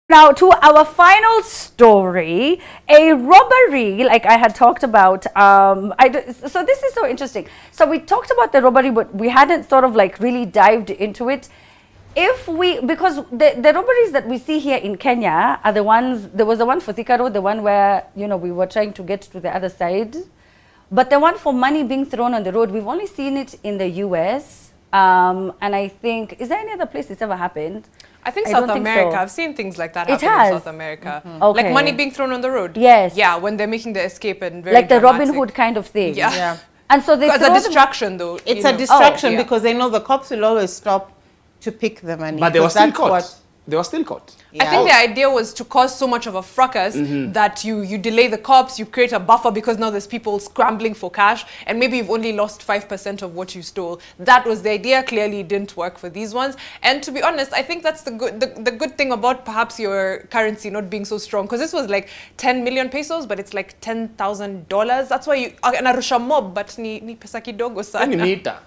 Now, to our final story, a robbery, like I had talked about. So this is so interesting. So we talked about the robbery, but we hadn't sort of like really dived into it. Because the robberies that we see here in Kenya are the ones, there was the one for Thika Road, the one where, you know, we were trying to get to the other side. But the one for money being thrown on the road, we've only seen it in the US. And I think, is there any other place it's ever happened? I think South America. I've seen things like that happen in South America. Okay. Like money being thrown on the road. Yes. Yeah, when they're making the escape and very like the dramatic. Robin Hood kind of thing. Yeah. And so they it's a distraction though. It's a distraction because they know the cops will always stop to pick the money. But they were still caught. They were still caught. Yeah. I think the idea was to cause so much of a fracas that you delay the cops, you create a buffer because now there's people scrambling for cash and maybe you've only lost 5% of what you stole. That was the idea. Clearly it didn't work for these ones. And to be honest, I think that's the good thing about perhaps your currency not being so strong, because this was like 10 million pesos, but it's like $10,000. That's why you anarusha mob, but ni pesa kidogo sana. Meter?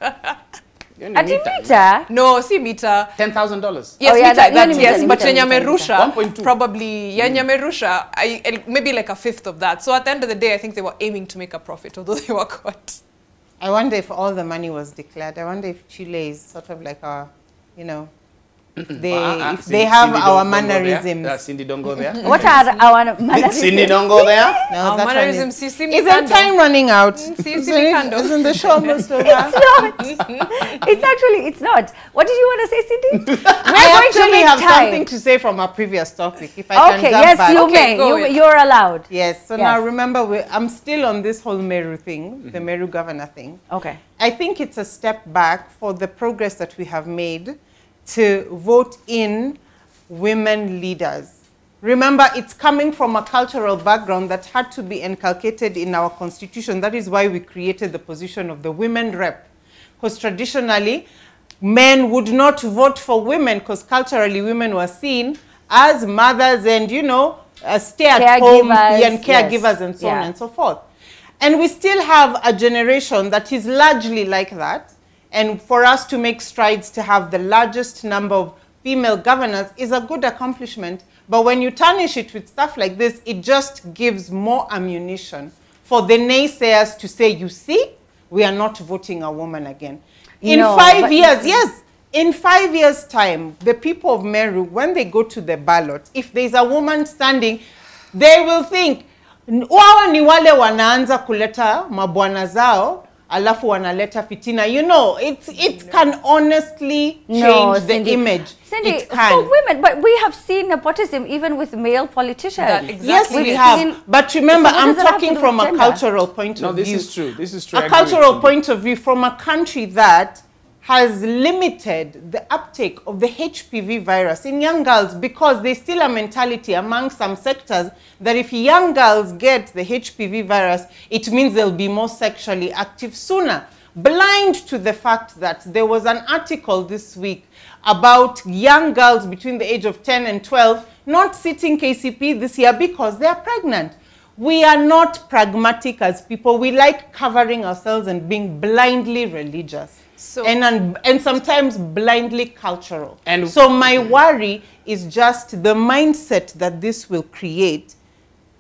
No, see meter. $10,000. Yes, meter, yes, but Nyamerusha, 1.2. probably, Nyamerusha, maybe like a fifth of that. So at the end of the day, I think they were aiming to make a profit, although they were caught. I wonder if all the money was declared. I wonder if Chile is sort of like a, you know, if they have our mannerisms. Cindy, don't go there. What are our mannerisms? Cindy, don't go there. No, our mannerisms, is our time running out? Isn't the show most over? It's not. It's not. What did you want to say, Cindy? I actually have something to say from our previous topic. If I can jump back. You may. You're allowed. Yes. So now remember, I'm still on this whole Meru thing, the Meru governor thing. Okay. I think it's a step back for the progress that we have made to vote in women leaders. Remember, it's coming from a cultural background that had to be inculcated in our constitution. That is why we created the position of the women rep. Because traditionally, men would not vote for women because culturally women were seen as mothers and, you know, stay-at-home and caregivers and so on and so forth. And we still have a generation that is largely like that. And for us to make strides to have the largest number of female governors is a good accomplishment. But when you tarnish it with stuff like this, it just gives more ammunition for the naysayers to say, you see, we are not voting a woman again. In 5 years, in 5 years' time, the people of Meru, when they go to the ballot, if there's a woman standing, they will think, wao ni wale wanaanza kuleta mabwana zao, alafu wanaleta fitina. You know, it can honestly change the image. Cindy, for women, but we have seen nepotism even with male politicians. Yes, we have. But remember, I'm talking from a cultural point of view. No, this is true. This is true. A cultural point of view from a country that has limited the uptake of the HPV virus in young girls, because there's still a mentality among some sectors that if young girls get the HPV virus, it means they'll be more sexually active sooner. Blind to the fact that there was an article this week about young girls between the age of 10 and 12 not sitting KCP this year because they are pregnant. We are not pragmatic as people. We like covering ourselves and being blindly religious. So, and sometimes blindly cultural. And so my worry is just the mindset that this will create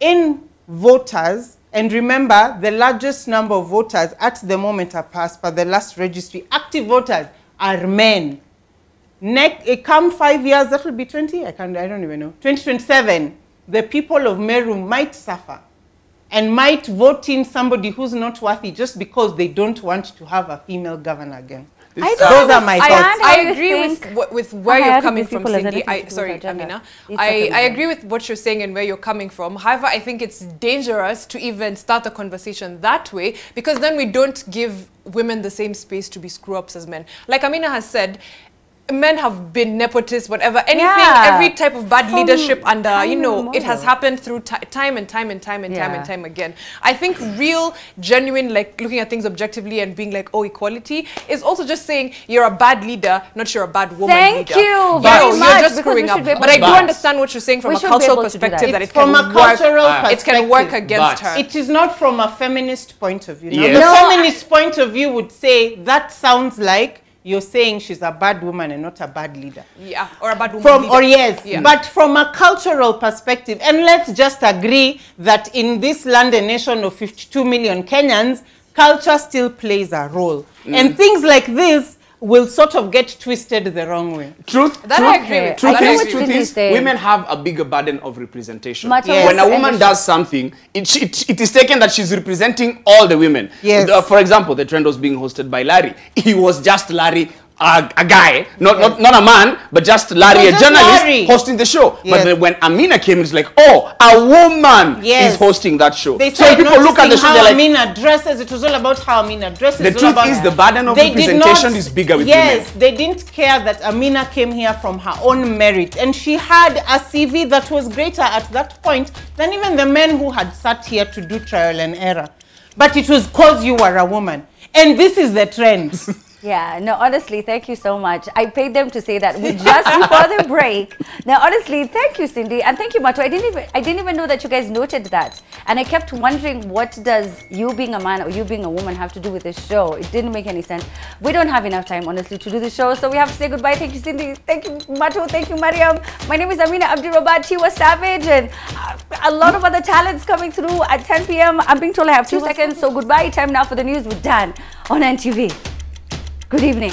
in voters. And remember, the largest number of voters at the moment are passed by the last registry. Active voters are men. Come 5 years, that will be 20. I don't even know. 2027, the people of Meru might suffer and might vote in somebody who's not worthy just because they don't want to have a female governor again. Those are my thoughts. I agree with where you're coming from, Cindy. Sorry, Amina. I agree with what you're saying and where you're coming from. However, I think it's dangerous to even start a conversation that way, because then we don't give women the same space to be screw-ups as men. Like Amina has said, men have been nepotists, whatever, anything, every type of bad leadership under, you know, it has happened through time and time again. I think real, genuine, like looking at things objectively and being like, oh, equality is also just saying you're a bad leader, not you're a bad woman leader. Thank you very much. You're just screwing up. But I do understand what you're saying from a cultural perspective, that it can work against her. It is not from a feminist point of view. Now, the feminist point of view would say that sounds like you're saying she's a bad woman and not a bad leader. Yeah, or a bad woman leader. Or yes, yeah. But from a cultural perspective, and let's just agree that in this London nation of 52 million Kenyans, culture still plays a role. And things like this will sort of get twisted the wrong way. Truth I agree with. Truth is, women have a bigger burden of representation. Yes. When a woman does something, it is taken that she's representing all the women. Yes. For example, the trend was being hosted by Larry. He was just Larry, a guy, not a man, but just Larry, a journalist hosting the show. Yes. But then when Amina came, it's like, oh, a woman is hosting that show. So when people look at the show, they're like, Amina dresses. It was all about how Amina dresses. The truth is, the burden of representation is bigger with women. Yes, they didn't care that Amina came here from her own merit, and she had a CV that was greater at that point than even the men who had sat here to do trial and error. But it was because you were a woman, and this is the trend. Yeah, no, honestly, thank you so much. I paid them to say that just before the break. Now, honestly, thank you, Cindy, and thank you, Matu. I didn't even know that you guys noted that, and I kept wondering, what does you being a man or you being a woman have to do with this show? It didn't make any sense. We don't have enough time, honestly, to do the show, so we have to say goodbye. Thank you, Cindy. Thank you, Matu. Thank you, Mariam. My name is Amina Abdirabad, Tiwa Savage, and a lot of other talents coming through at 10 p.m. I'm being told I have 2 seconds, so goodbye. Time now for the news with Dan on NTV. Good evening.